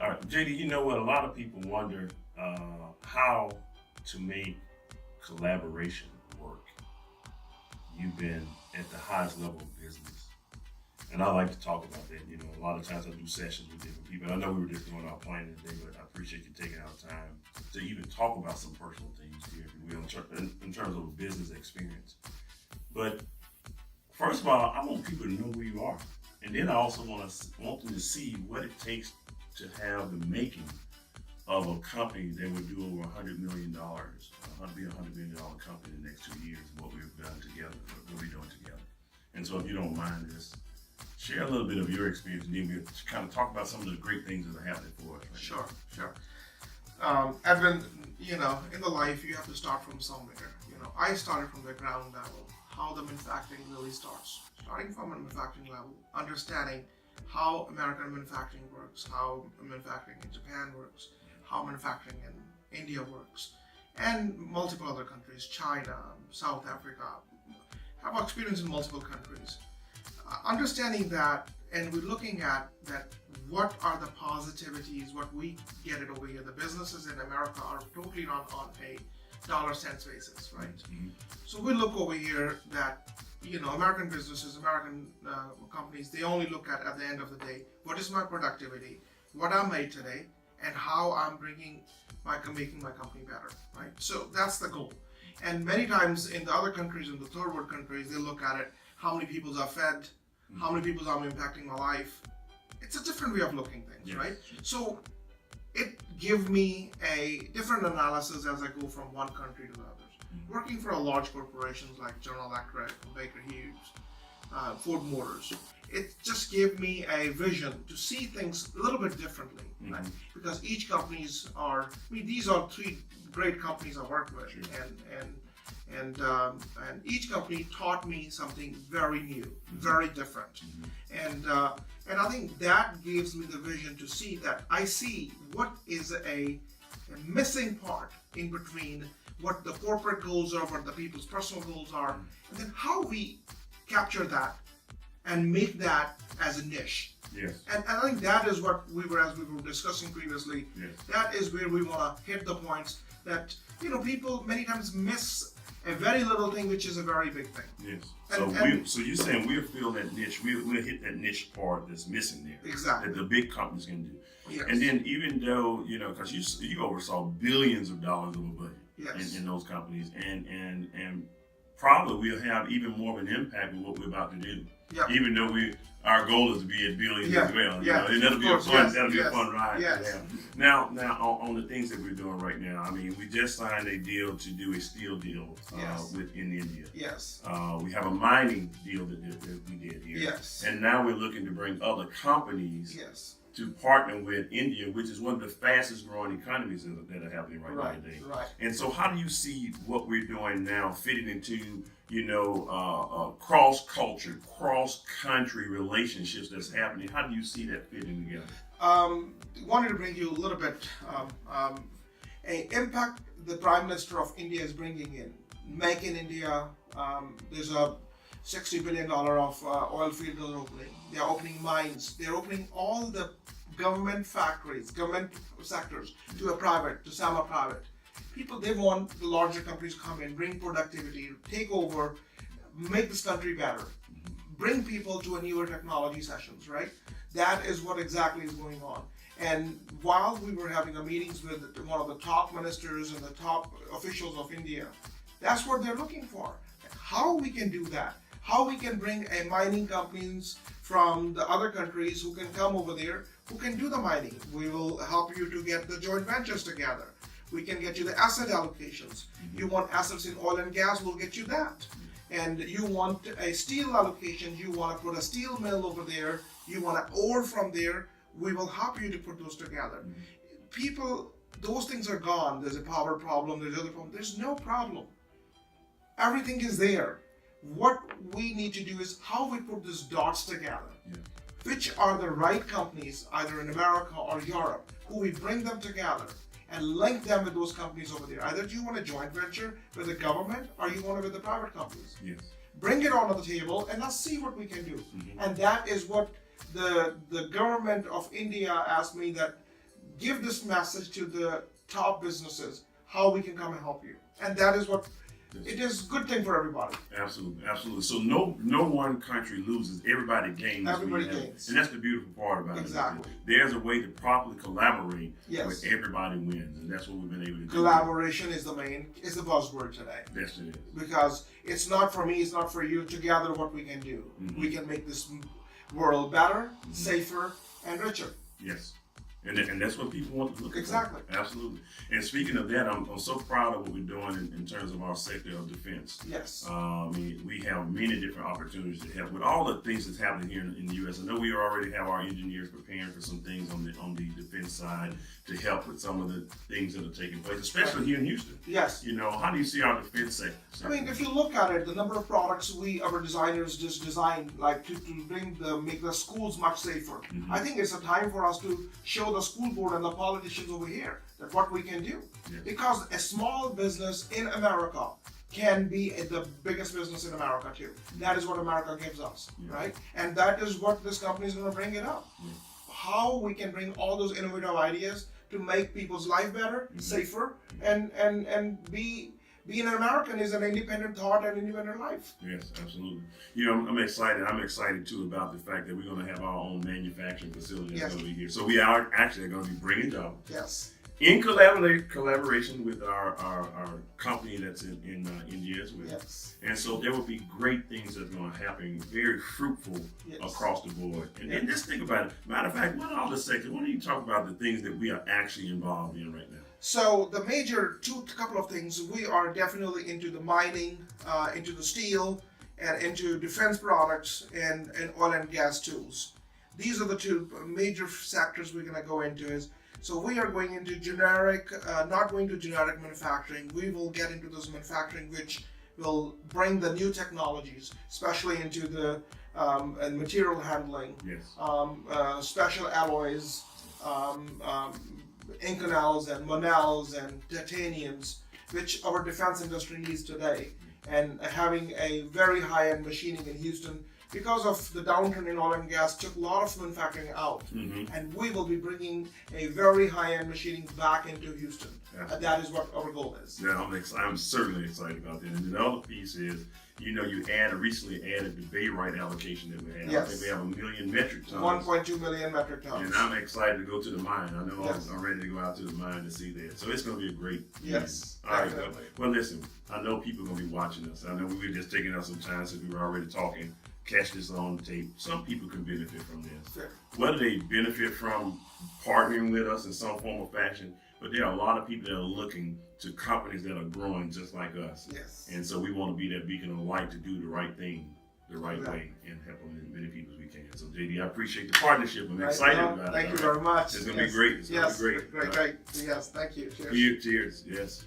All right, JD, you know what? A lot of people wonder how to make collaboration work. You've been at the highest level of business. And I like to talk about that. You know, a lot of times I do sessions with different people. I know we were just doing our planning today, but I appreciate you taking out time to even talk about some personal things here, if you will, in terms of a business experience. But first of all, I want people to know who you are. And then I also want them to see what it takes to have the making of a company that would do over $100 million, be a $100 million company in the next 2 years, what we've done together, what we're doing together. And so if you don't mind, just share a little bit of your experience, and then we'll kind of talk about some of the great things that are happening for us. Right Sure. Edwin, you know, in the life, you have to start from somewhere. You know, I started from the ground level, how the manufacturing really starts. Starting from a manufacturing level, understanding how American manufacturing works, how manufacturing in Japan works, how manufacturing in India works, and multiple other countries, China, South Africa, have experience in multiple countries. Understanding that, and we're looking at that, what are the positivities, what we get it over here. The businesses in America are totally on a dollar cents basis, right? Mm-hmm. So we look over here that, you know, American businesses, American companies, they only look at the end of the day, what is my productivity, what I made today, and how I'm making my company better, right? So that's the goal. And many times in the other countries, in the third world countries, they look at it, how many people are fed, how many people are impacting my life. It's a different way of looking at things, yes, right? So it gives me a different analysis as I go from one country to the others. Working for a large corporations like General Electric, Baker Hughes, Ford Motors, it just gave me a vision to see things a little bit differently, right? Because each companies are, these are three great companies I work with, and each company taught me something very new, very different, and I think that gives me the vision to see that I see what is a missing part in between what the corporate goals are, what the people's personal goals are, and then how we capture that and make that as a niche. Yes. And I think that is what as we were discussing previously, yes, that is where we want to hit the points that, you know, people many times miss a very little thing, which is a very big thing. Yes. So you're saying we'll fill that niche, we'll hit that niche part that's missing there. Exactly. That the big companies can do. Yes. And then even though, you know, because you oversaw billions of dollars of a budget, yes, in those companies, and probably we'll have even more of an impact with what we're about to do. Yep. Even though our goal is to be at billions as well. Yeah. You know, and that'll be a fun ride. Yes. Now on the things that we're doing right now, I mean, we just signed a deal to do a steel deal in India. Yes. We have a mining deal that we did here. Yes. And now we're looking to bring other companies, yes, to partner with India, which is one of the fastest growing economies that are happening right now today. Right. And so how do you see what we're doing now fitting into, you know, cross-culture, cross-country relationships that's happening? How do you see that fitting together? Wanted to bring you a little bit a impact the Prime Minister of India is bringing in. Make in India, there's a $60 billion of oil fields are opening. They're opening mines. They're opening all the government factories, government sectors to a private, to semi-private. People, they want the larger companies to come in, bring productivity, take over, make this country better, bring people to a newer technology sessions, right? That is what exactly is going on. And while we were having a meetings with one of the top ministers and the top officials of India, that's what they're looking for. How we can do that, how we can bring a mining companies from the other countries who can come over there, who can do the mining. We will help you to get the joint ventures together. We can get you the asset allocations. You want assets in oil and gas, we'll get you that. And you want a steel allocation, you want to put a steel mill over there, you want to ore from there, we will help you to put those together. People, those things are gone. There's a power problem, there's other problem. There's no problem. Everything is there. What we need to do is how we put these dots together. Yeah. Which are the right companies, either in America or Europe, who we bring them together and link them with those companies over there. Either you want a joint venture with the government or you want it with the private companies. Yes. Bring it onto the table and let's see what we can do. And that is what the government of India asked me, that give this message to the top businesses how we can come and help you. And that is what it is a good thing for everybody. Absolutely, absolutely. So no one country loses. Everybody gains. Everybody gains. And that's the beautiful part about Exactly. it. There's a way to properly collaborate Yes. where everybody wins. And that's what we've been able to do. Collaboration is the buzzword today. Yes, it is. Because it's not for me, it's not for you. Together, what we can do. Mm-hmm. We can make this world better, safer, and richer. Yes. And that's what people want to look at. Exactly. Absolutely. And speaking of that, I'm so proud of what we're doing in terms of our sector of defense. Yes. I mean, we have many different opportunities to help with all the things that's happening here in the U.S. I know we already have our engineers preparing for some things on the defense side to help with some of the things that are taking place, especially here in Houston. Yes. You know, how do you see our defense sector? I mean, if you look at it, the number of products our designers just designed, like to make the schools much safer. Mm-hmm. I think it's a time for us to show the school board and the politicians over here that what we can do. Yes. Because a small business in America can be the biggest business in America too. That is what America gives us, right? And that is what this company is going to bring it up. How we can bring all those innovative ideas to make people's life better, safer, and being an American is an independent thought and independent life. Yes, absolutely. You know, I'm excited. I'm excited too about the fact that we're going to have our own manufacturing facility that's going to be here. So we are actually going to be bringing jobs. Yes. In collaboration with our company that's in India as well. Yes. And so there will be great things that are going to happen, very fruitful across the board. And just think about it. Matter of fact, what are all the sectors? Why don't you talk about the things that we are actually involved in right now? So the major couple of things, we are definitely into the mining, into the steel, and into defense products and oil and gas tools. These are the two major sectors we're going to go into. So we are going into generic, not going to generic manufacturing. We will get into those manufacturing which will bring the new technologies, especially into the material handling, special alloys, inconels and monels and titaniums, which our defense industry needs today. And having a very high-end machining in Houston, because of the downturn in oil and gas, took a lot of manufacturing out. And we will be bringing a very high-end machining back into Houston. That is what our goal is. Yeah, I'm certainly excited about that. And the other piece is, you know, you recently added the Bay Right allocation that we have. Yes. I think we have 1 million metric tons. 1.2 million metric tons. And I'm excited to go to the mine. I know I'm ready to go out to the mine to see that. So it's going to be a great Yes, all right. definitely. Well, listen, I know people are going to be watching us. I know we were just taking out some time since we were already talking. Catch this on tape. Some people can benefit from this. Sure. Whether they benefit from partnering with us in some form or fashion, but there are a lot of people that are looking to companies that are growing just like us. Yes. And so we want to be that beacon of light to do the right thing the right way and help them as many people as we can. So JD, I appreciate the partnership. I'm excited about it. Thank you very much. It's going to be great. It's going to be great. Great. Yes, thank you. Cheers. Cheers. Yes.